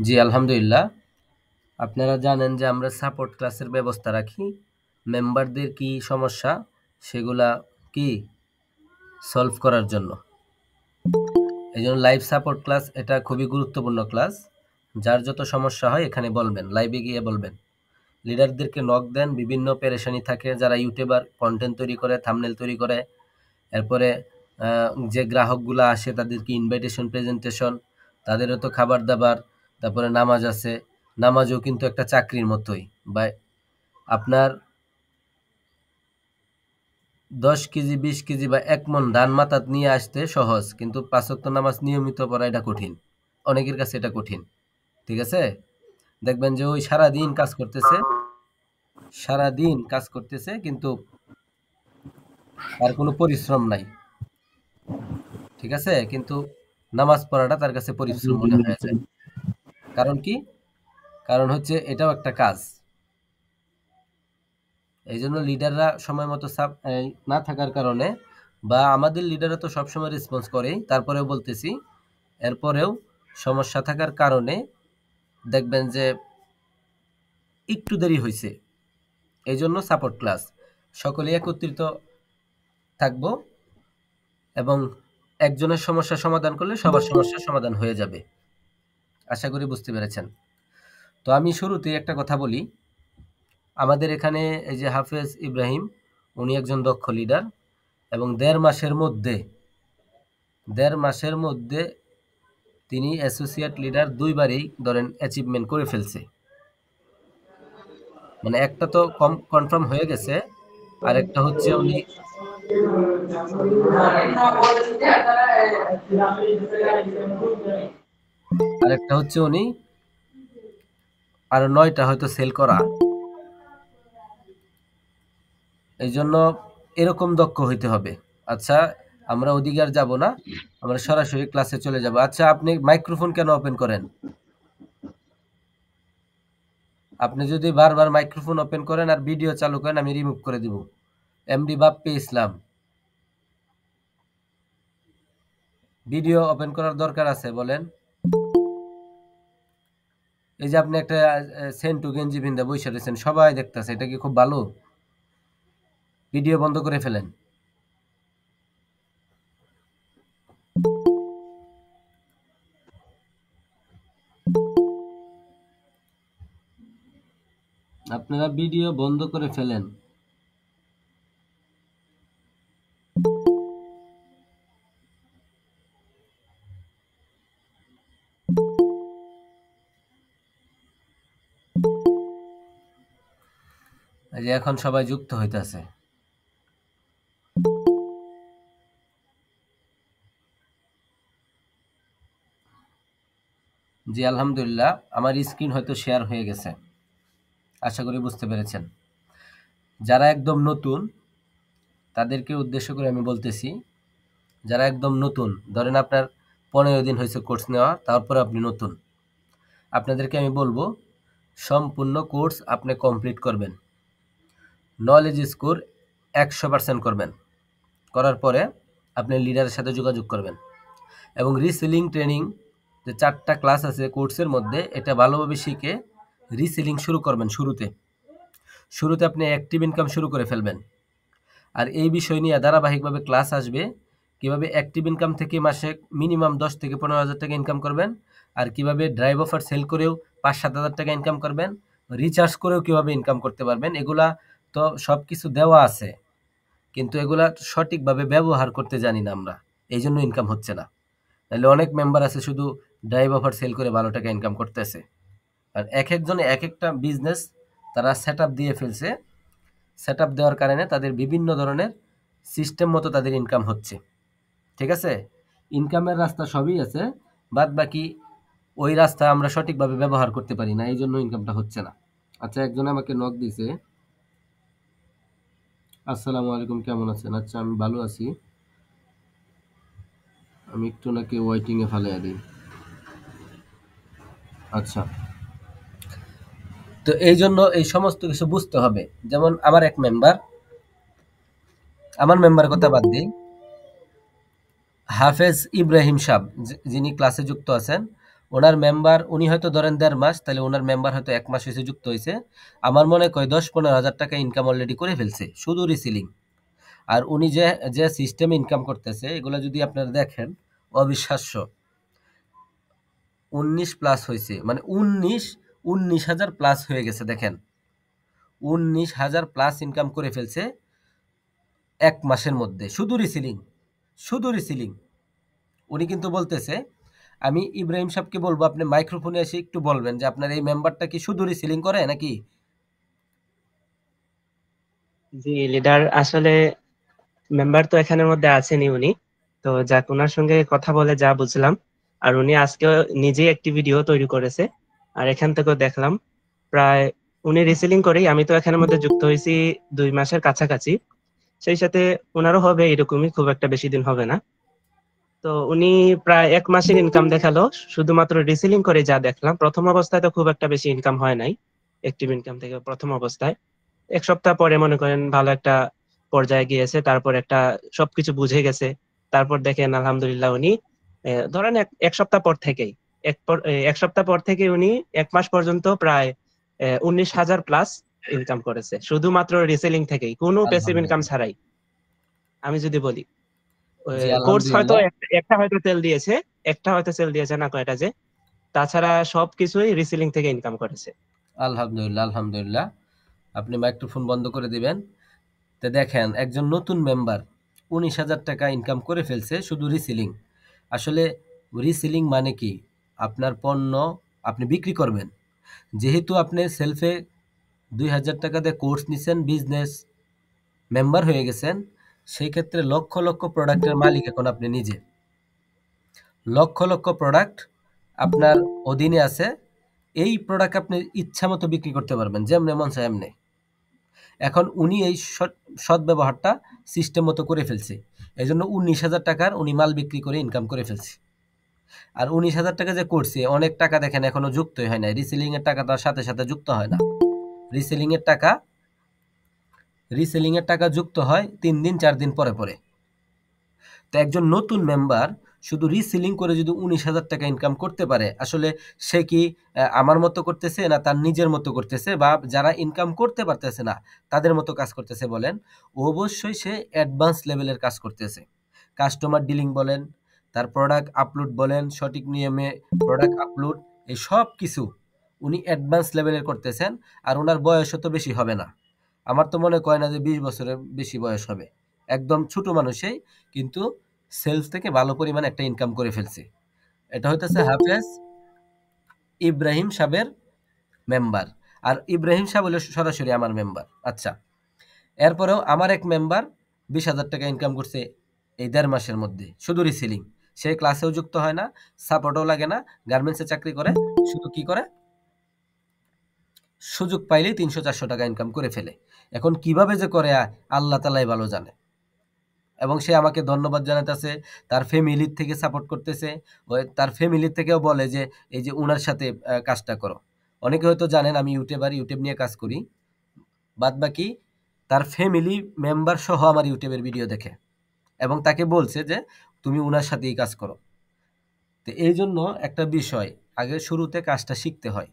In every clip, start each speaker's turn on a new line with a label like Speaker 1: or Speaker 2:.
Speaker 1: জি, আলহামদুলিল্লাহ। আপনারা জানেন যে আমরা সাপোর্ট ক্লাসের ব্যবস্থা রাখি। মেম্বারদের কি সমস্যা সেগুলা কি সলভ করার জন্য। এইজন্য লাইভ সাপোর্ট ক্লাস এটা খুবই গুরুত্বপূর্ণ ক্লাস। যার যত সমস্যা হয় এখানে বলবেন, লাইভে গিয়ে বলবেন। লিডারদেরকে নক দেন, বিভিন্ন পেরেশানি থাকে যারা ইউটিউবার কন্টেন্ট তৈরি করে, থাম্বনেল তৈরি করে। এরপরে যে গ্রাহকগুলা আসে তাদেরকে ইনভাইটেশন প্রেজেন্টেশন, তাদেরও তো খাবার-দাবার, তারপরে নামাজ আছে। নামাজও কিন্তু একটা চাকরির মতোই। বা আপনার ১০ কেজি, ২০ কেজি বা ১ মণ ধান মাথাত নিয়ে আসতে সহজ। কিন্তু ৫ ওয়াক্ত নামাজ নিয়মিত পড়া এটা কঠিন। অনেকের কাছে এটা কঠিন। ঠিক আছে? দেখবেন যে ওই সারাদিন কাজ করতেছে কিন্তু তার কোনো পরিশ্রম নাই। ঠিক আছে? কিন্তু নামাজ পড়াটা তার কাছে পরিশ্রম মনে হয়ে যায়। কারণ কি? কারণ হচ্ছে এটাও একটা কাজ। এইজন্য লিডাররা সময় মতো না থাকার কারণে, বা আমাদের লিডাররা তো সবসময় রেসপন্স করেই, তারপরেও বলতেছি, এরপরেও সমস্যা থাকার কারণে দেখবেন যে একটু দেরি হইছে। এইজন্য সাপোর্ট ক্লাস। সকলেই একত্রিত থাকবো এবং একজনের সমস্যা সমাধান করলে সবার সমস্যার সমাধান হয়ে যাবে। আশা করি বুঝতে পেরেছেন। তো আমি শুরুতেই একটা কথা বলি। আমাদের এখানে এই যে হাফেজ ইব্রাহিম, উনি একজন দক্ষ লিডার এবং ১.৫ মাসের মধ্যে তিনি অ্যাসোসিয়েট লিডার ২ বারেই ধরেন অ্যাচিভমেন্ট করে ফেলছে। মানে একটা তো কনফার্ম হয়ে গেছে, আরেকটা হচ্ছে উনি আরেকটা হচ্ছে উনি আরো ৯ টা হয়তো সেল করা। এইজন্য এরকম দক্ষ হইতে হবে। আচ্ছা, আমরা ওদিকে আর যাব না। আমরা সরাসরি ক্লাসে চলে যাব। আচ্ছা, আপনি মাইক্রোফোন কেন ওপেন করেন? আপনি যদি বারবার মাইক্রোফোন ওপেন করেন আর ভিডিও চালু করেন, আমি রিমুভ করে দিব। এমডি বাপ্পি ইসলাম, ভিডিও ওপেন করার দরকার আছে বলেন? এই যে আপনি একটা সেন্টু গেঞ্জি পিন্দা বইসা রয়েছেন, সবাই দেখতেছে, এটা কি খুব ভালো? ভিডিও বন্ধ করে ফেলেন। আপনারা ভিডিও বন্ধ করে ফেলেন। এই যে এখন সবাই যুক্ত হইতাছে। জি, আলহামদুলিল্লাহ। আমার স্ক্রিন হয়তো শেয়ার হয়ে গেছে। আশা করি বুঝতে পেরেছেন। যারা একদম নতুন তাদেরকে উদ্দেশ্য করে আমি বলতেছি, যারা একদম নতুন, ধরেন আপনার ১৫ দিন হয়েছে কোর্স নেওয়া, তারপরে আপনি নতুন। আপনাদেরকে আমি বলবো, সম্পূর্ণ কোর্স আপনি কমপ্লিট করবেন। নলেজ স্কোর ১০০% করবেন। করার পরে আপনি লিডারের সাথে যোগাযোগ করবেন এবং রিসেলিং ট্রেনিং, যে ৪টা ক্লাস আছে কোর্সের মধ্যে, এটা ভালোভাবে শিখে রিসেলিং শুরু করবেন। শুরুতে আপনি অ্যাক্টিভ ইনকাম শুরু করে ফেলবেন। আর এই বিষয় নিয়ে ধারাবাহিকভাবে ক্লাস আসবে, কিভাবে অ্যাক্টিভ ইনকাম থেকে মাসে মিনিমাম ১০ থেকে ১৫,০০০ টাকা ইনকাম করবেন, আর কিভাবে ড্রাইভ অফার সেল করেও ৫-৭ হাজার টাকা ইনকাম করবেন, রিচার্জ করেও কিভাবে ইনকাম করতে পারবেন। এগুলা তো সব কিছু দেওয়া আছে, কিন্তু এগুলা সঠিকভাবে ব্যবহার করতে জানি না আমরা, এই জন্য ইনকাম হচ্ছে না। নাহলে অনেক মেম্বার আছে শুধু ড্রাইভ অফার সেল করে ভালো টাকা ইনকাম করতেছে। আর এক একজনে এক একটা বিজনেস তারা সেট আপ দিয়ে ফেলছে। সেট আপ দেওয়ার কারণে তাদের বিভিন্ন ধরনের সিস্টেম মতো তাদের ইনকাম হচ্ছে। ঠিক আছে? ইনকামের রাস্তা সবই আছে, বাদ বাকি ওই রাস্তা আমরা সঠিকভাবে ব্যবহার করতে পারি না, এই জন্য ইনকামটা হচ্ছে না। আচ্ছা, একজন আমাকে নক দিছে। আসসালামু আলাইকুম, কেমন আছেন? আচ্ছা, আমি ভালো আছি। আমি একটু নাকি ওয়েটিং এ ফালাইয়া দিই। আচ্ছা, তো এই জন্য এই সমস্ত কিছু বুঝতে হবে। যেমন আমার মেম্বারের কথা বাদ দিই, হাফেজ ইব্রাহিম সাহেব যিনি ক্লাসে যুক্ত আছেন, ওনার মেম্বার উনি হয়তো ধরেন ১.৫ মাস, তাহলে ওনার মেম্বার হয়তো ১ মাস হইছে যুক্ত হইছে। আমার মনে হয় ১০-১৫,০০০ টাকা ইনকাম অলরেডি করে ফেলছে শুধু রিসেলিং। আর উনি যে সিস্টেমে ইনকাম করতেছে এগুলা যদি আপনারা দেখেন অবিশ্বাস্য। ১৯ প্লাস হইছে, মানে ১৯,০০০ প্লাস হয়ে গেছে দেখেন। ১৯,০০০ প্লাস ইনকাম করে ফেলছে ১ মাসের মধ্যে শুধু রিসেলিং, শুধু রিসেলিং। উনি কিন্তু বলতেছে, আমি ইব্রাহিম সাহেবকে বলবো আপনি মাইক্রোফোনে এসে একটু বলবেন যে আপনার এই মেম্বারটা কি শুধু রিসেলিং করে নাকি?
Speaker 2: জি লিডার, আসলে মেম্বার তো এখানের মধ্যে আছেনই উনি। তো যাক, ওনার সঙ্গে কথা বলে যা বুঝলাম, আর উনি আজকে নিজেই একটি ভিডিও তৈরি করেছে, আর এখান থেকেও দেখলাম প্রায় উনি রিসেলিং করেই। আমি তো এখানের মধ্যে যুক্ত হয়েছি ২ মাসের কাছাকাছি, সেই সাথে ওনারও হবে এরকমই, খুব একটা বেশি দিন হবে না। তো উনি প্রায় ১ মাসের ইনকাম দেখালো শুধুমাত্র রিসেলিং করে, যা দেখলাম। প্রথম অবস্থায় তো খুব একটা বেশি ইনকাম হয় নাই, অ্যাক্টিভ ইনকাম থেকে প্রথম অবস্থায়। ১ সপ্তাহ পরে মনে করেন ভালো একটা পর্যায়ে গিয়েছে, তারপর একটা সবকিছু বুঝে গেছে। তারপর দেখেন আলহামদুলিল্লাহ উনি ধরেন এক সপ্তাহ পর থেকেই, ১ সপ্তাহ পর থেকে উনি ১ মাস পর্যন্ত প্রায় ১৯,০০০ প্লাস ইনকাম করেছে শুধুমাত্র রিসেলিং থেকেই, কোনো প্যাসিভ ইনকাম
Speaker 1: আলহামদুলিল্লাহ।
Speaker 2: ছাড়াই। আমি যদি বলি,
Speaker 1: জি
Speaker 2: কোর্স হয়তো
Speaker 1: আলহামদুলিল্লাহ।
Speaker 2: একটা হয়তো সেল দিয়েছে, একটা হয়তো সেল দিয়েছে না কয়টা যে, তাছাড়া সবকিছুই রিসেলিং থেকে ইনকাম করেছে।
Speaker 1: আলহামদুলিল্লাহ, আলহামদুলিল্লাহ। আপনি মাইক্রোফোন বন্ধ করে দিবেন। তো দেখেন একজন নতুন মেম্বার ১৯,০০০ টাকা ইনকাম করে ফেলছে শুধু রিসেলিং। আসলে রিসেলিং মানে কি? আপনার পণ্য আপনি বিক্রি করবেন। যেহেতু আপনি সেলফে ২,০০০ টাকা দিয়ে কোর্স নিছেন, বিজনেস মেম্বার হয়ে গেছেন, সেই ক্ষেত্রে লক্ষ লক্ষ প্রোডাক্টের মালিক এখন আপনি নিজে। লক্ষ লক্ষ প্রোডাক্ট আপনার অধীনে আছে। এই প্রোডাক্ট আপনি ইচ্ছামতো বিক্রি করতে পারবেন, যেমনে মন চায় এমনে। এখন উনি এই সদ্ব্যবহারটা সিস্টেম মতো করে ফেলছে। এজন্য ১৯,০০০ টাকার উনি মাল বিক্রি করে ইনকাম করে ফেলছে। আর ১৯,০০০ টাকা যে করছে, অনেক টাকা দেখেন এখনো যুক্তই হয় নাই। রিসেলিং এর টাকা তার সাথে সাথে যুক্ত হয় না। রিসেলিং এর টাকা রিসেলিং এর টাকা যুক্ত হয় ৩ দিন ৪ দিন পরে পরে। তো একজন নতুন মেম্বার শুধু রিসেলিং করে যদি ১৯,০০০ টাকা ইনকাম করতে পারে, আসলে সে কি আমার মতো করতেছে না তার নিজের মতো করতেছে, বা যারা ইনকাম করতে পারতেছে না তাদের মতো কাজ করতেছে বলেন? অবশ্যই সে অ্যাডভান্স লেভেলের কাজ করতেছে। কাস্টমার ডিলিং বলেন, তার প্রোডাক্ট আপলোড বলেন, সঠিক নিয়মে প্রোডাক্ট আপলোড, এই সব কিছু উনি অ্যাডভান্স লেভেলের করতেছেন। আর ওনার বয়সও তো বেশি হবে না। আমার তো মনে হয় না যে ২০ বছরের বেশি বয়স হবে। একদম ছোট মানুষই, কিন্তু সেলস থেকে ভালো পরিমাণে একটা ইনকাম করে ফেলছে। এটা হইতেছে হাফেজ ইব্রাহিম সাহেবের মেম্বার। আর ইব্রাহিম সাহেব হলো সরাসরি আমার মেম্বার। আচ্ছা, এরপরেও আমার এক মেম্বার ২০,০০০ টাকা ইনকাম করছে এই ১.৫ মাসের মধ্যে শুধু রিসেলিং। সে ক্লাসেও যুক্ত হয় না, সাপোর্টও লাগে না, গার্মেন্টসে চাকরি করে। শুধু কি করে? সুযোগ পাইলেই ৩০০-৪০০ টাকা ইনকাম করে ফেলে। এখন কিভাবে যে করে আল্লাহ তাআলাই ভালো জানে। এবং সে আমাকে ধন্যবাদ জানাতেছে, তার ফ্যামিলির থেকে সাপোর্ট করতেছে। তার ফ্যামিলির থেকেও বলে যে এই যে উনার সাথে কাজটা করো। অনেকে হয়তো জানেন আমি ইউটিউবার, ইউটিউব নিয়ে কাজ করি। বাদবাকি তার ফ্যামিলি মেম্বার সহ আমার ইউটিউবের ভিডিও দেখে এবং তাকে বলছে যে তুমি উনার সাথেই কাজ করো। তো এই জন্য একটা বিষয়, আগে শুরুতে কাজটা শিখতে হয়।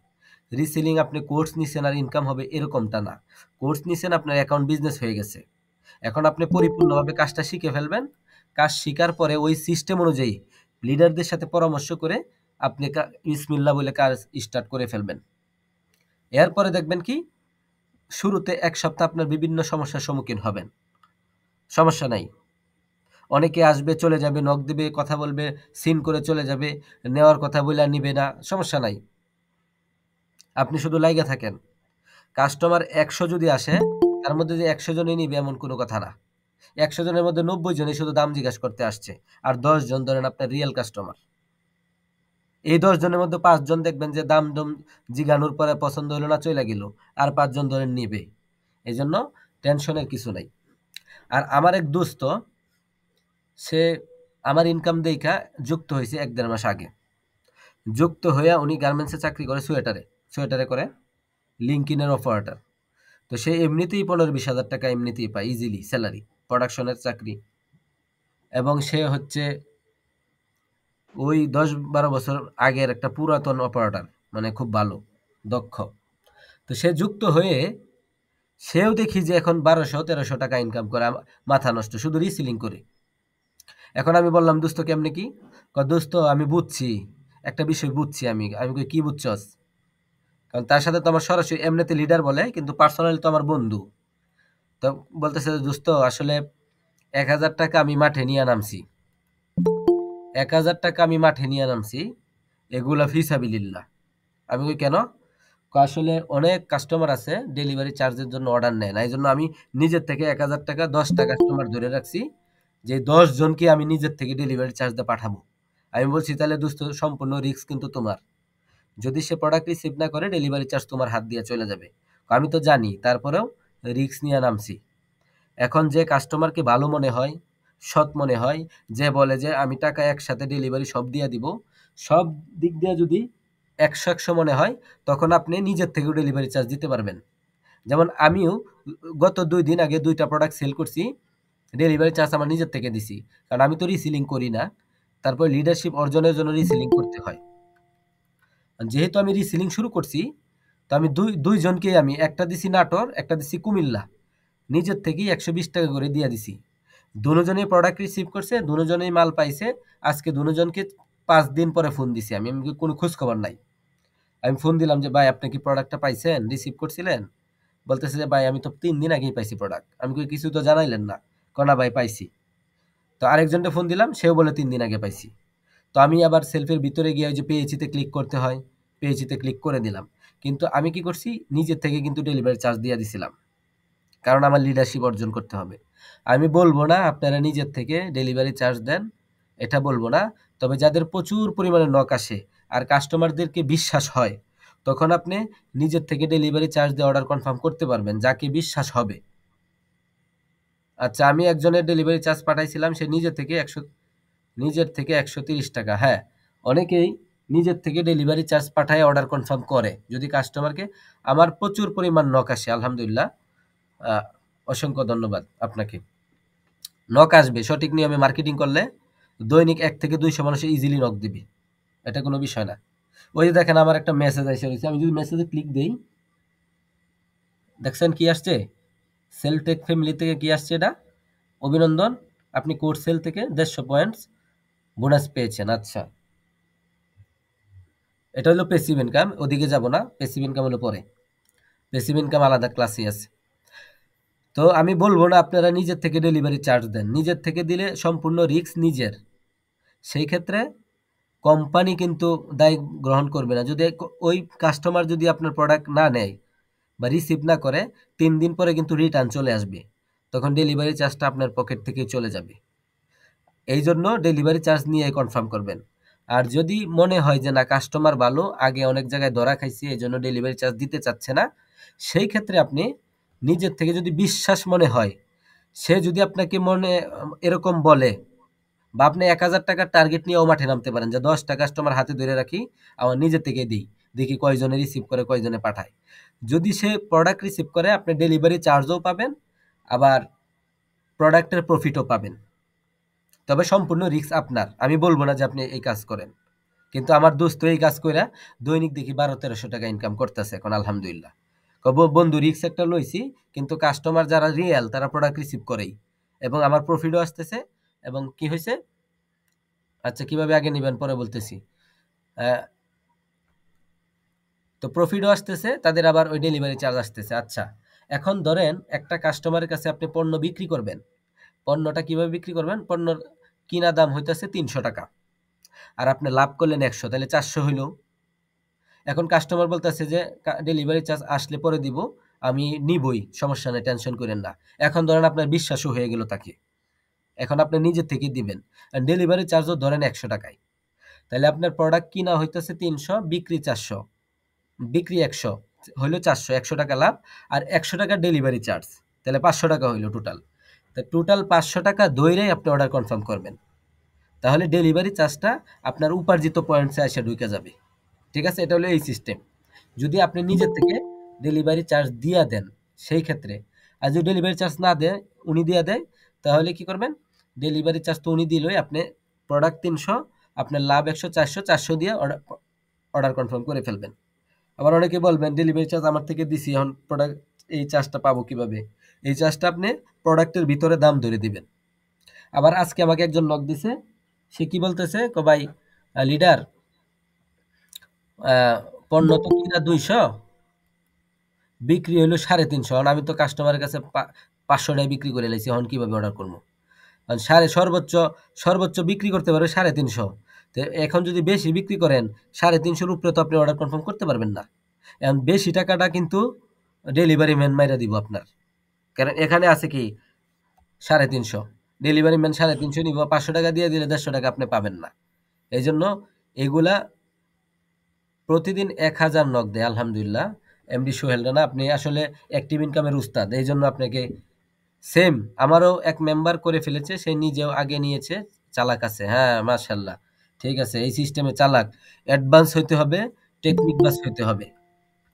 Speaker 1: রিসেলিং আপনি কোর্স নিছেন আর ইনকাম হবে এরকমটা না। কোর্স নিছেন, আপনার অ্যাকাউন্ট বিজনেস হয়ে গেছে। এখন আপনি পরিপূর্ণভাবে কাজটা শিখে ফেলবেন। কাজ শিকার পরে ওই সিস্টেম অনুযায়ী লিডারদের সাথে পরামর্শ করে আপনি বিসমিল্লাহ বলে কাজ স্টার্ট করে ফেলবেন। এরপরে দেখবেন কি শুরুতে ১ সপ্তাহ আপনার বিভিন্ন সমস্যার সম্মুখীন হবেন। সমস্যা নাই। অনেকে আসবে, চলে যাবে, নক দিবে, কথা বলবে, সিন করে চলে যাবে, নেওয়ার কথা বইলা নিবে না, সমস্যা নাই। আপনি শুধু লাইগা থাকেন। কাস্টমার ১০০ যদি আসে, তার মধ্যে যে ১০০ জনই নিবে এমন কোনো কথা না। ১০০ জনের মধ্যে ৯০ জনই শুধু দাম জিজ্ঞাসা করতে আসছে। আর ১০ জন ধরেন আপনার রিয়েল কাস্টমার। এই ১০ জনের মধ্যে ৫ জন দেখবেন যে দাম জিগানোর পরে পছন্দ হলো না, চইলা গেল। আর ৫ জন ধরেন নিবে। এজন্য টেনশনের কিছু নাই। আর আমার এক দোস্ত, সে আমার ইনকাম দেইখা যুক্ত হইছে ১-১.৫ মাস আগে। যুক্ত হইয়া উনি গার্মেন্টসে চাকরি করে, সোয়েটারে করে, লিঙ্কডইনের অপারেটর। তো সে এমনিতেই ১৫-২০ হাজার টাকা এমনিতেই পায় ইজিলি স্যালারি, প্রোডাকশনের চাকরি। এবং সে হচ্ছে ওই 10-12 বছর আগের একটা পুরাতন অপারেটর, মানে খুব ভালো, দক্ষ। তো সে যুক্ত হয়ে সেও দেখি যে এখন 1200-1300 টাকা ইনকাম করে, মাথা নষ্ট, শুধু রিসিলিং করে। এখন আমি বললাম, দোস্ত কেমনে কি? দোস্ত আমি বুঝছি, একটা বিষয় বুঝছি। আমি কই, কি বুঝছস? কারণ তার সাথে তো আমার সরাসরি এমনিতে লিডার বলে, কিন্তু পার্সোনালি তো আমার বন্ধু। তো বলতেছে, দোস্ত আসলে 1000 টাকা আমি মাঠে নিয়ে নামছি, 1000 টাকা আমি মাঠে নিয়ে নামছি, এগুলা ফিসাবিলিল্লাহ। আমি কই, কেন? আসলে অনেক কাস্টমার আছে ডেলিভারি চার্জের জন্য অর্ডার নেয় না, এই জন্য আমি নিজের থেকে 1000 টাকা 10টা কাস্টমার ধরে রাখছি, যে 10 জনকে আমি নিজের থেকে ডেলিভারি চার্জ দিয়ে পাঠাবো। আমি বলছি, তাহলে দোস্ত সম্পূর্ণ রিস্ক কিন্তু তোমার, যদি সে প্রোডাক্ট রিসিভ না করে ডেলিভারি চার্জ তোমার হাত দিয়ে চলে যাবে। আমি তো জানি, তারপরেও রিস্ক নিয়ে নামছি। এখন যে কাস্টমারকে ভালো মনে হয়, সৎ মনে হয়, যে বলে যে আমি টাকা একসাথে ডেলিভারি সব দিয়ে দিব, সব দিক দিয়ে যদি 100-100 মনে হয়, তখন আপনি নিজের থেকেও ডেলিভারি চার্জ দিতে পারবেন। যেমন আমিও গত 2 দিন আগে 2টা প্রোডাক্ট সেল করছি, ডেলিভারি চার্জ আমার নিজের থেকে দিছি, কারণ আমি তো রিসিলিং করি না। তারপর লিডারশিপ অর্জনের জন্য রিসিলিং করতে হয়। যেহেতু আমি রিসিলিং শুরু করছি, তো আমি দুইজনকে, আমি একটা দিছি নাটোর, একটা দিছি কুমিল্লা, নিজের থেকেই 120 টাকা করে দিয়ে দিছি। দুজনেই প্রোডাক্ট রিসিভ করছে, দুজনেই মাল পাইছে। আজকে দুজনকে 5 দিন পরে ফোন দিছি, আমি কোনো খোঁজ খবর নাই। আমি ফোন দিলাম যে, ভাই আপনি কি প্রোডাক্টটা পাইছেন, রিসিভ করছিলেন? বলতেছে যে, ভাই আমি তো 3 দিন আগেই পাইছি প্রোডাক্ট। আমি কই, কিছু তো জানাইলেন না? না ভাই পাইছি। তো আরেকজনকে ফোন দিলাম, সেও বলে 3 দিন আগে পাইছি। তো আমি আবার সেলফের ভিতরে গিয়ে ওই যে পেয়েছিতে ক্লিক করতে হয়, পেয়েছিতে ক্লিক করে দিলাম। কিন্তু আমি কি করছি, নিজের থেকে কিন্তু ডেলিভারি চার্জ দিয়ে দিছিলাম, কারণ আমার লিডারশিপ অর্জন করতে হবে। আমি বলবো না আপনারা নিজের থেকে ডেলিভারি চার্জ দেন, এটা বলবো না। তবে যাদের প্রচুর পরিমাণে নক আসে আর কাস্টমারদেরকে বিশ্বাস হয়, তখন আপনি নিজের থেকে ডেলিভারি চার্জ দিয়ে অর্ডার কনফার্ম করতে পারবেন, যাকে বিশ্বাস হবে। আচ্ছা, আমি একজনের ডেলিভারি চার্জ পাঠাইছিলাম, সে নিজের থেকে 130 টাকা। হ্যাঁ, অনেকেই নিজের থেকে ডেলিভারি চার্জ পাঠায় অর্ডার কনফার্ম করে, যদি কাস্টমারকে। আমার প্রচুর পরিমাণ নক আসে, আলহামদুলিল্লাহ। আহ, অসংখ্য ধন্যবাদ আপনাকে। নক আসবে, সঠিক নিয়মে মার্কেটিং করলে দৈনিক 1 থেকে 200 মানুষের ইজিলি নক দিবে, এটা কোনো বিষয় না। ওই যে দেখেন, আমার একটা মেসেজ এসে রয়েছে, আমি যদি মেসেজে ক্লিক দেই, দেখছেন কি আসছে? সেলটেক ফ্যামিলি থেকে কি আসছে এটা? অভিনন্দন, আপনি কোড সেল থেকে 150 পয়েন্টস বোনাস পেয়েছেন। আচ্ছা, এটা হলো পেসিভ ইনকাম, ওদিকে যাব না, পেসিভ ইনকাম হলো পরে, পেসিভ ইনকাম আলাদা ক্লাসে আছে। তো আমি বলবো না আপনারা নিজের থেকে ডেলিভারি চার্জ দেন, নিজের থেকে দিলে সম্পূর্ণ রিস্ক নিজের। সেই ক্ষেত্রে কোম্পানি কিন্তু দায় গ্রহণ করবে না। যদি ওই কাস্টমার যদি আপনার প্রোডাক্ট না নেয় বা রিসিভ না করে, 3 দিন পরে কিন্তু রিটার্ন চলে আসবে, তখন ডেলিভারি চার্জটা আপনার পকেট থেকে চলে যাবে। এই জন্য ডেলিভারি চার্জ নিয়ে কনফার্ম করবেন। আর যদি মনে হয় যে না, কাস্টমার ভালো, আগে অনেক জায়গায় ধরা খাইছে, এই জন্য ডেলিভারি চার্জ দিতে চাচ্ছে না, সেই ক্ষেত্রে আপনি নিজের থেকে যদি বিশ্বাস মনে হয়, সে যদি আপনাকে এরকম বলে, বা আপনি 1000 টাকার টার্গেট নিয়েও মাঠে নামতে পারেন, যে 10টা কাস্টমার হাতে ধরে রাখি, আমার নিজের থেকে দিই, দেখি কয়জনে রিসিভ করে, কয়জনে পাঠায়। যদি সে প্রোডাক্ট রিসিভ করে, আপনি ডেলিভারি চার্জও পাবেন, আবার প্রোডাক্টের প্রফিটও পাবেন। তবে সম্পূর্ণ রিস্ক আপনার, আমি বলবো না যে আপনি এই কাজ করেন। কিন্তু আমার দোস্ত এই কাজ করে দৈনিক দেখি 1200-1300 টাকা ইনকাম করতেছে এখন, আলহামদুলিল্লাহ। বন্ধু, রিস্ক একটা লইছি, কিন্তু কাস্টমার যারা রিয়েল তারা প্রোডাক্ট রিসিভ করেই, এবং আমার প্রফিটও আসতেছে। এবং কি হয়েছে, আচ্ছা কিভাবে আগে নিবেন পরে বলতেছি। আহ, তো প্রফিটও আসতেছে তাদের, আবার ওই ডেলিভারি চার্জ আসতেছে। আচ্ছা, এখন ধরেন একটা কাস্টমারের কাছে আপনি পণ্য বিক্রি করবেন, পণ্যটা কিভাবে বিক্রি করবেন? পণ্যর কিনা দাম হইতেছে 300 টাকা, আর আপনি লাভ করলেন 100, তাহলে 400 হইল। এখন কাস্টমার বলতেছে যে ডেলিভারি চার্জ আসলে পরে দিব, আমি নিবই, সমস্যা নেই, টেনশন করেন না। এখন ধরেন আপনার বিশ্বাসও হয়ে গেল তাকে, এখন আপনি নিজে থেকে দিবেন, ডেলিভারি চার্জও ধরেন 100 টাকায়। তাহলে আপনার প্রোডাক্ট কিনা হইতেছে 300, বিক্রি 400, বিক্রি 100, হইলো 400, 100 টাকা লাভ, আর 100 টাকা ডেলিভারি চার্জ, তাহলে 500 টাকা হইলো টোটাল। তা টোটাল 500 টাকা ধইরেই আপনি অর্ডার কনফার্ম করবেন, তাহলে ডেলিভারি চার্জটা আপনার উপার্জিত পয়েন্টসে এসে ঢুকে যাবে। ঠিক আছে, এটা হলো এই সিস্টেম। যদি আপনি নিজের থেকে ডেলিভারি চার্জ দিয়া দেন, সেই ক্ষেত্রে। আর যদি ডেলিভারি চার্জ না দেয়, উনি দিয়া দেয়, তাহলে কি করবেন? ডেলিভারি চার্জ তো উনি দিলই, আপনি প্রোডাক্ট 300 আপনার লাভ 100, 400, 400 দিয়ে অর্ডার কনফার্ম করে ফেলবেন। আবার অনেকে বলবেন ডেলিভারি চার্জ আমার থেকে দিছি, এখন প্রোডাক্ট এই চার্জটা পাবো কিভাবে? এই চার্জটা আপনি প্রোডাক্টের ভিতরে দাম ধরে দিবেন। আবার আজকে আমাকে একজন নক দিছে, সে কি বলতেছে, ভাই লিডার, পণ্য তো কিনা 200, বিক্রি হইলো 350, এখন আমি তো কাস্টমারের কাছে 500 টাকায় বিক্রি করে লাইছি, এখন কিভাবে অর্ডার করবো? কারণ সর্বোচ্চ সর্বোচ্চ বিক্রি করতে পারবে 350। তো এখন যদি বেশি বিক্রি করেন 350 উপরে তো আপনি অর্ডার কনফার্ম করতে পারবেন না। এখন বেশি টাকাটা কিন্তু ডেলিভারি ম্যান মাইরা দিব আপনার, কারণ এখানে আছে কি 350, ডেলিভারি ম্যান 350 নিব, 500 টাকা দিয়ে দিলে 150 টাকা আপনি পাবেন না। এই জন্য এগুলা প্রতিদিন 1000 নক দেয় আলহামদুলিল্লাহ এমডি সোহেল রানা। আপনি আসলে অ্যাক্টিভ ইনকামের উস্তাদ, এই জন্য আপনাকে সেম আমারও এক মেম্বার করে ফেলেছে, সে নিজেও আগে নিয়েছে, চালাক আছে। হ্যাঁ মাশাল্লাহ, ঠিক আছে, এই সিস্টেমে চালাক, অ্যাডভান্স হইতে হবে, টেকনিক বাস হইতে হবে,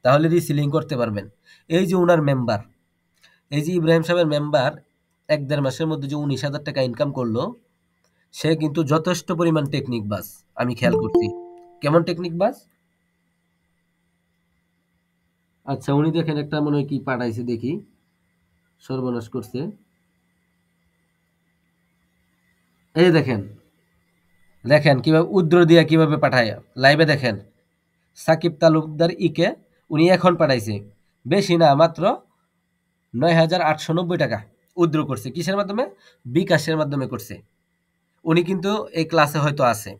Speaker 1: তাহলে রিসিলিং করতে পারবেন। এই যে উনার মেম্বার, এই যে ইব্রাহিম সাহেবের মেম্বার 1-1.5 মাসের মধ্যে যে 19,000 টাকা ইনকাম করলো, সে কিন্তু যথেষ্ট পরিমাণ টেকনিক বাস। আমি খেয়াল করছি কেমন টেকনিক বাস। আচ্ছা উনি দেখেন একটা মনে হয় কি পাঠাইছে, দেখি, সর্বনাশ করছে। এই দেখেন, দেখেন কিভাবে উদ্র দিয়া কিভাবে পাঠায়, লাইভে দেখেন। সাকিব তালুকদার ইকে উনি এখন পাঠাইছে, বেশি না, মাত্র 9,890 টাকা উদ্র করছে। কিসের মাধ্যমে? বিকাশের মাধ্যমে করছে। উনি কিন্তু এই ক্লাসে হয়তো আছে।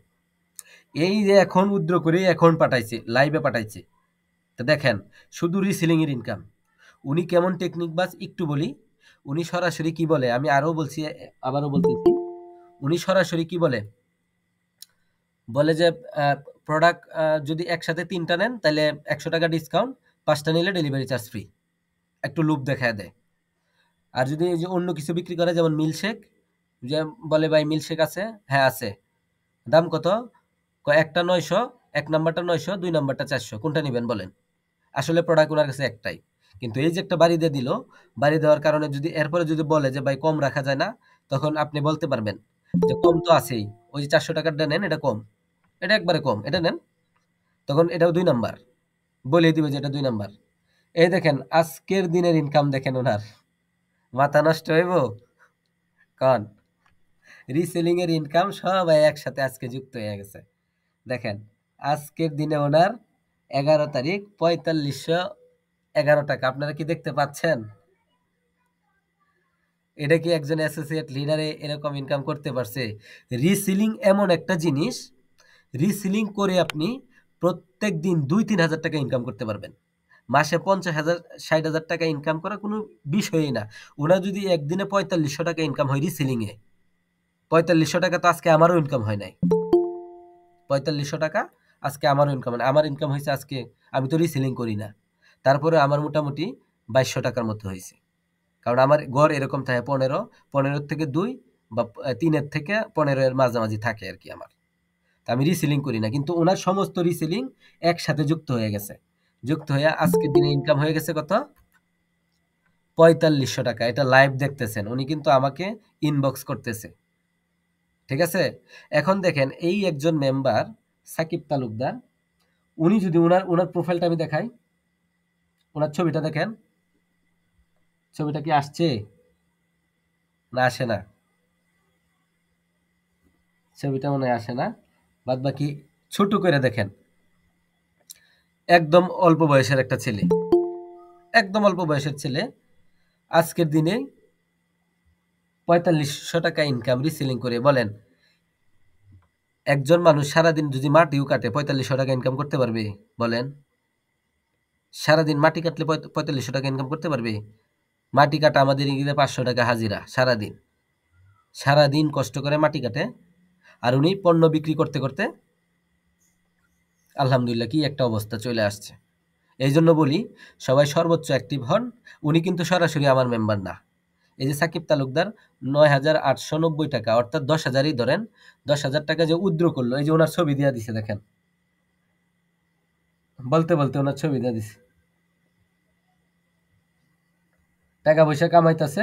Speaker 1: এই যে এখন উদ্র করে এখন পাঠাইছে, লাইভে পাঠাইছে। তো দেখেন শুধু রিসেলিং এর ইনকাম। উনি কেমন টেকনিক বাস একটু বলি। উনি সরাসরি কি বলে, আমি আরো বলছি, আবারও বলতেছি, উনি সরাসরি কি বলে, বলে যে প্রোডাক্ট যদি একসাথে 3টা নেন তাহলে 100 টাকা ডিসকাউন্ট, 5টা নিলে ডেলিভারি চার্জ ফ্রি, একটু লুপ দেখায় দেয়। আর যদি এই যে অন্য কিছু বিক্রি করে, যেমন মিল্কশেক, যে বলে ভাই মিল্কশেক আছে, হ্যাঁ আছে, দাম কত? একটা 900, 1 নাম্বারটা 900, 2 নাম্বারটা 400, কোনটা নেবেন বলেন? আসলে প্রোডাক্ট ওনার কাছে একটাই, কিন্তু এই যে একটা বাড়ি দিয়ে দিল, বাড়ি দেওয়ার কারণে যদি এরপরে যদি বলে যে ভাই কম রাখা যায় না, তখন আপনি বলতে পারবেন যে কম তো আছেই, ওই যে 400 টাকারটা নেন, এটা কম, এটা একবারে কম, এটা নেন, তখন এটাও 2 নাম্বার, বলে দিবে যে এটা 2 নাম্বার। এই দেখেন আজকের দিনের ইনকাম দেখেন ওনার, মাথা নষ্ট হইব কন? রিসেলিং এর ইনকাম সবাই একসাথে আজকে যুক্ত হয়ে গেছে। দেখেন আজকের দিনে ওনার 11 তারিখ 4511 টাকা, আপনারা কি দেখতে পাচ্ছেন? এটা কি একজন অ্যাসোসিয়েট লিডারে এরকম ইনকাম করতে পারছে? রিসিলিং এমন একটা জিনিস, রিসিলিং করে আপনি প্রত্যেক দিন 2-3 হাজার টাকা ইনকাম করতে পারবেন। মাসে 50,000, 60,000 টাকা ইনকাম করা কোনো বিষয়ই না। ওনার যদি একদিনে 4500 টাকা ইনকাম হয় রিসিলিং এ, 4500 টাকা তো আজকে আমারও ইনকাম হয় নাই। 4500 টাকা আজকে আমারও ইনকাম হয় না। আমার ইনকাম হয়েছে আজকে, আমি তো রিসেলিং করি না, তারপরে আমার মোটামুটি 2200 টাকার মতো হয়েছে। কারণ আমার গড় এরকম থাকে 15, 15 থেকে 2 বা 3 থেকে 15 এর মাঝামাঝি থাকে আর কি আমার। তা আমি রিসেলিং করি না, কিন্তু ওনার সমস্ত রিসেলিং একসাথে যুক্ত হয়ে গেছে। যুক্ত হয়ে আজকের দিনে ইনকাম হয়ে গেছে কত? 4500 টাকা। এটা লাইভ দেখতেছেন, উনি কিন্তু আমাকে ইনবক্স করতেছে। ঠিক আছে? এখন দেখেন এই একজন মেম্বার সাকিব তালুকদার, উনি যদি উনার প্রোফাইলটা আমি দেখাই, উনার ছবিটা দেখেন, ছবিটা কি আসছে না আসে না? ছবিটা মনে হয় আসে না, বাদ বাকি ছোট করে দেখেন। একদম অল্প বয়সের একটা ছেলে, একদম অল্প বয়সের ছেলে, আজকের দিনে 4500 টাকা ইনকাম রিসেলিং করে। বলেন একজন মানুষ সারাদিন যদি মাটিও কাটে 4500 টাকা ইনকাম করতে পারবে? বলেন সারাদিন মাটি কাটলে 4500 টাকা ইনকাম করতে পারবে? মাটি কাটা আমাদের এদিকে 500 টাকা হাজিরা সারাদিন, সারাদিন কষ্ট করে মাটি কাটে, আর উনি পণ্য বিক্রি করতে করতে আলহামদুলিল্লাহ কি একটা অবস্থা চলে আসছে। এই জন্য বলি সবাই সর্বোচ্চ অ্যাক্টিভ হন। উনি কিন্তু সরাসরি আমার মেম্বার না। এই যে সাকিব তালুকদার 9,890 টাকা, অর্থাৎ 10,000ই ধরেন, 10,000 টাকা যে উদ্র করলো, এই যে ওনার ছবি দিয়া দিছে দেখেন, বলতে বলতে ওনার ছবি দিয়া দিছে। টাকা পয়সা কামাইতেছে,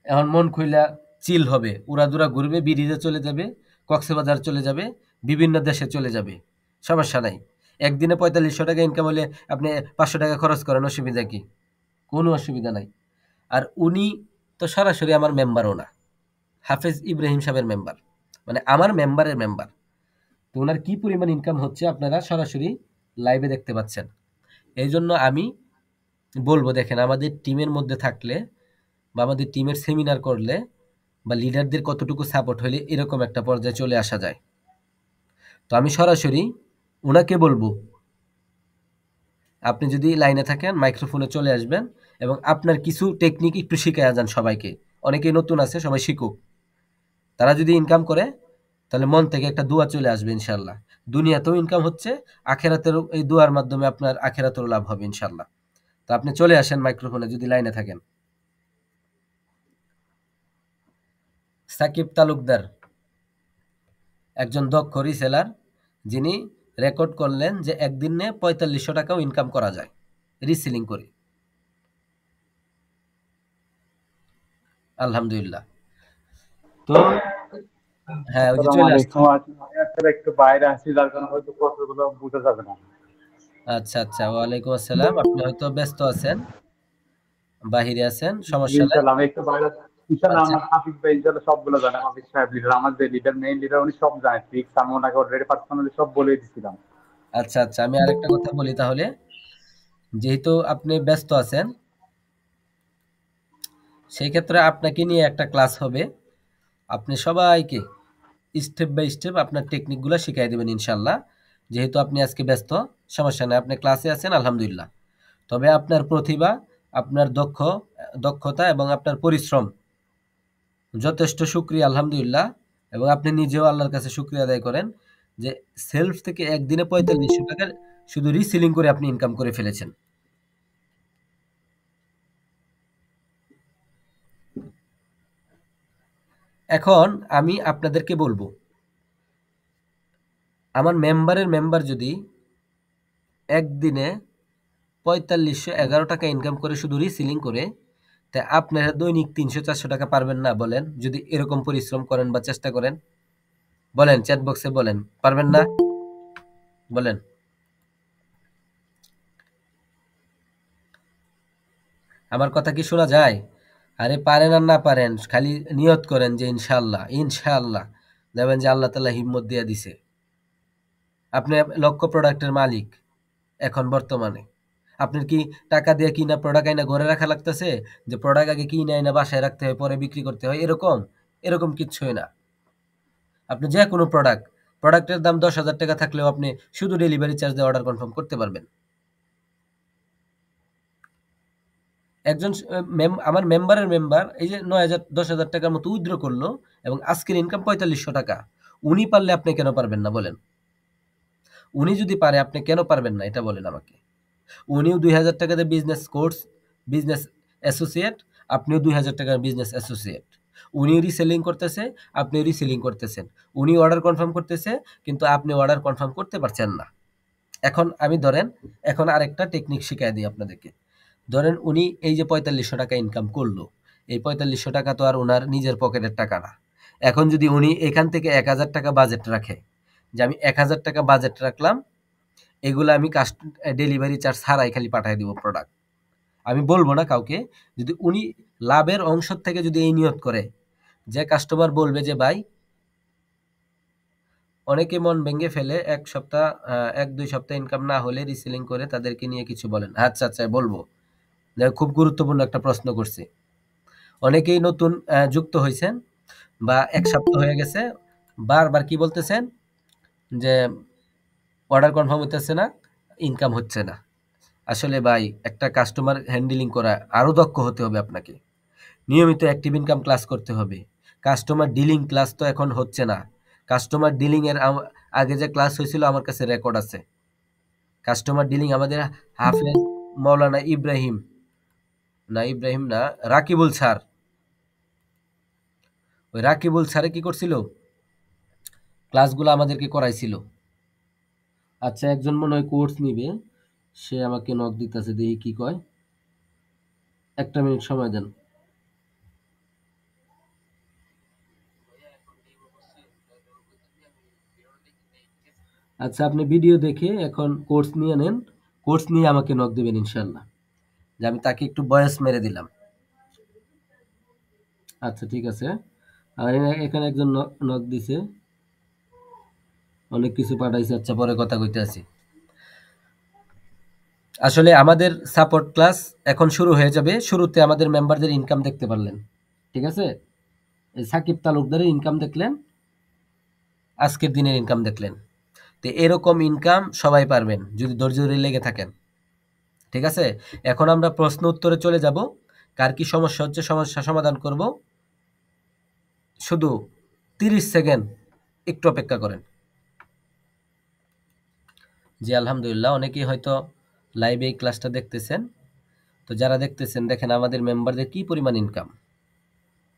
Speaker 1: এখন মন খুইলা চিল হবে, উড়াদুরা ঘুরবে, বিরিজে চলে যাবে, কক্সবাজার চলে যাবে, বিভিন্ন দেশে চলে যাবে, সমস্যা নাই। একদিনে ৪৫০০ টাকা ইনকাম হলে আপনি ৫০০ টাকা খরচ করেন, অসুবিধা কি? কোনো অসুবিধা নাই। আর উনি তো সরাসরি আমার মেম্বারও না, হাফেজ ইব্রাহিম সাহেবের মেম্বার, মানে আমার মেম্বারের মেম্বার। তো ওনার কি পরিমাণ ইনকাম হচ্ছে আপনারা সরাসরি লাইভে দেখতে পাচ্ছেন। এই জন্য আমি বলবো, দেখেন আমাদের টিমের মধ্যে থাকলে বা আমাদের টিমের সেমিনার করলে বা লিডারদের কতটুকু সাপোর্ট হলে এরকম একটা পর্যায়ে চলে আসা যায়। তো আমি সরাসরি ওনাকে বলবো, আপনি যদি লাইনে থাকেন মাইক্রোফোনে চলে আসবেন এবং আপনার কিছু টেকনিক একটু শিখায়া যান সবাইকে। অনেকেই নতুন আছে, সবাই শিখুক। তারা যদি ইনকাম করে তাহলে মন থেকে একটা দোয়া চলে আসবে ইনশাল্লাহ। দুনিয়াতেও ইনকাম হচ্ছে, আখেরাতেরও এই দোয়ার মাধ্যমে আপনার আখেরাতেরও লাভ হবে ইনশাল্লাহ। তো আপনি চলে আসেন মাইক্রোফোনে যদি লাইনে থাকেন। সাকিব তালুকদার একজন দক্ষ রিসেলার, যিনি রেকর্ড করলেন যে একদিনে ৪৫০০ টাকাও ইনকাম করা যায় রিসেলিং করে। আলহামদুলিল্লাহ। তো হ্যাঁ, ওই যে
Speaker 3: আসসালামু
Speaker 1: চলে আসছে।
Speaker 3: আলাইকুম। আমি আসলে একটু বাইরে আছি, যার কারণে হয়তো কথাগুলো বোঝা যাবে না।
Speaker 1: আচ্ছা আচ্ছা, ওয়ালাইকুম আসসালাম। আপনি হয়তো ব্যস্ত আছেন, বাহিরে আছেন,
Speaker 3: জি,
Speaker 1: সমস্যা নাই।
Speaker 3: ইনশাল্লাহ আমি একটু বাইরে আছি। ইনশাল্লাহ
Speaker 1: আচ্ছা
Speaker 3: আমার হাফিজ ভাই ইনশাল্লাহ সবগুলো জানে। হাফিজ সাহেব লিডার, আমার যে লিডার, মেইন লিডার, উনি সব জানে ট্রিক্স। আমি ওনাকে অলরেডি পার্সোনালি সব বলে দিয়েছিলাম।
Speaker 1: আচ্ছা আচ্ছা, আমি আরেকটা কথা বলি তাহলে। যেহেতু আপনি ব্যস্ত আছেন, সেই ক্ষেত্রে আপনাকে নিয়ে একটা ক্লাস হবে। আপনি সবাইকে স্টেপ বাই স্টেপ আপনার টেকনিকগুলো শিখাই দেবেন ইনশাল্লাহ। যেহেতু আপনি আজকে ব্যস্ত, সমস্যা নেই, আপনি ক্লাসে আছেন আলহামদুলিল্লাহ। তবে আপনার প্রতিভা, আপনার দক্ষতা এবং আপনার পরিশ্রম যথেষ্ট, শুকরিয়া আলহামদুলিল্লাহ। এবং আপনি নিজেও আল্লাহর কাছে শুকরিয়া আদায় করেন যে সেলফ থেকে একদিনে ৪৫০০ টাকার শুধু রিসেলিং করে আপনি ইনকাম করে ফেলেছেন। এখন আমি আপনাদেরকে বলবো, আমার মেম্বারের মেম্বার যদি একদিনে ৪৫১১ টাকা ইনকাম করে শুধু রিসেলিং করে, তাই আপনারা দৈনিক ৩০০-৪০০ টাকা পারবেন না বলেন? যদি এরকম পরিশ্রম করেন বা চেষ্টা করেন, বলেন চ্যাট বক্সে বলেন, পারবেন না? বলেন। আমার কথা কি শোনা যায়? আরে পারেন আর না পারেন, খালি নিয়ত করেন যে ইনশাআল্লাহ, ইনশাআল্লাহ। দেখবেন যে আল্লাহ তাআলা হিম্মত দিয়ে দিছে। আপনি লক্ষ প্রোডাক্টের মালিক এখন বর্তমানে। আপনার কি টাকা দিয়ে কিনা প্রোডাক্ট আইনা ঘরে রাখা লাগতেছে? যে প্রোডাক্ট আগে কিনে আইনা বাসায় রাখতে হয়, পরে বিক্রি করতে হয়, এরকম? এরকম কিচ্ছুই না। আপনি যে কোনো প্রোডাক্টের দাম ১০,০০০ টাকা থাকলেও আপনি শুধু ডেলিভারি চার্জ দিয়ে অর্ডার কনফার্ম করতে পারবেন। একজন আমার মেম্বারের মেম্বার এই যে ৯,০০০ ১০,০০০ টাকার মতো উইথড্র করলো এবং আজকের ইনকাম ৪৫০০ টাকা। উনি পারলে আপনি কেন পারবেন না বলেন? উনি যদি পারে আপনি কেন পারবেন না এটা বলেন আমাকে। উনিও ২,০০০ টাকা দিয়ে বিজনেস কোর্স, বিজনেস অ্যাসোসিয়েট, আপনিও ২,০০০ টাকার বিজনেস অ্যাসোসিয়েট। উনিও রিসেলিং করতেছে, আপনিও রিসেলিং করতেছেন। উনি অর্ডার কনফার্ম করতেছে, কিন্তু আপনি অর্ডার কনফার্ম করতে পারছেন না। এখন আমি ধরেন, এখন আরেকটা টেকনিক শিখাই দিই আপনাদেরকে। ধরেন উনি এই যে ৪৫০০ টাকা ইনকাম করলো, এই ৪৫০০ টাকা তো আর উনার নিজের পকেটের টাকা না। এখন যদি উনি এখান থেকে ১,০০০ টাকা বাজেট রাখে, যে আমি ১,০০০ টাকা বাজেট রাখলাম, এগুলো আমি ডেলিভারি চার্জ ছাড়াই খালি পাঠায় দিব প্রোডাক্ট। আমি বলব না কাউকে। যদি উনি লাভের অংশ থেকে যদি এই নিয়ত করে, যে কাস্টমার বলবে যে ভাই, অনেকে মন ভেঙে ফেলে ১ সপ্তাহ ১-২ সপ্তাহ ইনকাম না হলে রিসেলিং করে, তাদেরকে নিয়ে কিছু বলেন। আচ্ছা, আচ্ছা বলবো। দেখো খুব গুরুত্বপূর্ণ একটা প্রশ্ন করছি। অনেকেই নতুন যুক্ত হইছেন বা ১ সপ্তাহ হয়ে গেছে। বারবার কি বলতেছেন? যে অর্ডার কনফার্ম হইতেছে না, ইনকাম হচ্ছে না। আসলে ভাই, একটা কাস্টমার হ্যান্ডলিং করা আরো দক্ষ হতে হবে আপনাকে। নিয়মিত অ্যাক্টিভ ইনকাম ক্লাস করতে হবে। কাস্টমার ডিলিং ক্লাস তো এখন হচ্ছে না। কাস্টমার ডিলিং এর আগে যে ক্লাস হয়েছিল আমার কাছে রেকর্ড আছে। কাস্টমার ডিলিং আমাদের হাফেজ মাওলানা ইব্রাহিম, না ইব্রাহিম না, রাকিবুল স্যার। ওই রাকিবুল স্যারে কি করছিল? ক্লাসগুলো আমাদেরকে করাইছিল। আচ্ছা, একজন মনে হয় কোর্স নিবে, সে আমাকে নক দিতেছে, দেখি কি কয়। ১টা মিনিট সময় দেন। আচ্ছা, আপনি ভিডিও দেখে এখন কোর্স নিয়ে নেন, কোর্স নিয়ে আমাকে নক দেবেন ইনশাল্লাহ। যে আমি তাকে একটু বয়স মেরে দিলাম। আচ্ছা ঠিক আছে। আর এখানে একজন নক দিছে, অনেক কিছু পাঠাইছে। আচ্ছা পরে কথা কইতে আছি। আসলে আমাদের সাপোর্ট ক্লাস এখন শুরু হয়ে যাবে। শুরুতে আমাদের মেম্বারদের ইনকাম দেখতে পারলেন, ঠিক আছে? এই সাকিব তালুকদারের ইনকাম দেখলেন, আজকের দিনের ইনকাম দেখলেন। তো এরকম ইনকাম সবাই পারবেন যদি ধৈর্য ধরে লেগে থাকেন, ঠিক আছে? এখন আমরা প্রশ্ন উত্তরে চলে যাব। কার কি সমস্যা হচ্ছে সমস্যা সমাধান করব। শুধু 30 সেকেন্ড একটু অপেক্ষা করেন। জি আলহামদুলিল্লাহ, অনেকেই হয়তো লাইভে এই ক্লাসটা দেখতেছেন। তো যারা দেখতেছেন দেখেন আমাদের মেম্বারদের কি পরিমাণ ইনকাম।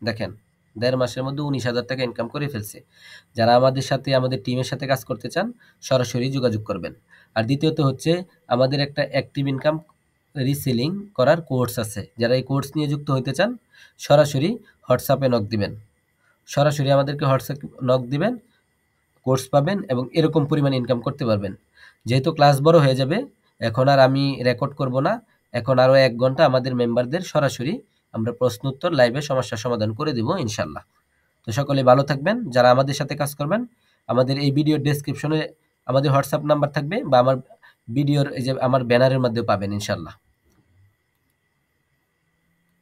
Speaker 1: দেখেন 1.5 মাসের মধ্যে 19,000 টাকা ইনকাম করে ফেলছে। যারা আমাদের সাথে আমাদের টিমের সাথে কাজ করতে চান সরাসরি যোগাযোগ করবেন। আর দ্বিতীয়ত হচ্ছে আমাদের একটা অ্যাক্টিভ ইনকাম রিসেলিং করার কোর্স আছে। যারা এই কোর্স নিয়ে যুক্ত হতে চান সরাসরি হোয়াটসঅ্যাপে নক দিবেন, সরাসরি আমাদেরকে হোয়াটসঅ্যাপ নক দিবেন, কোর্স পাবেন এবং এরকম পরিমাণ ইনকাম করতে পারবেন। যেহেতু ক্লাস বড় হয়ে যাবে, এখন আর আমি রেকর্ড করব না। এখন আরও 1 ঘন্টা আমাদের মেম্বারদের সরাসরি আমরা প্রশ্ন উত্তর লাইভে সমস্যার সমাধান করে দিব ইনশাল্লাহ। তো সকলে ভালো থাকবেন। যারা আমাদের সাথে কাজ করবেন, আমাদের এই ভিডিওর ডেসক্রিপশনে আমাদের হোয়াটসঅ্যাপ নাম্বার থাকবে বা আমার ভিডিওর এই যে আমার ব্যানারের মধ্যে পাবেন ইনশাল্লাহ।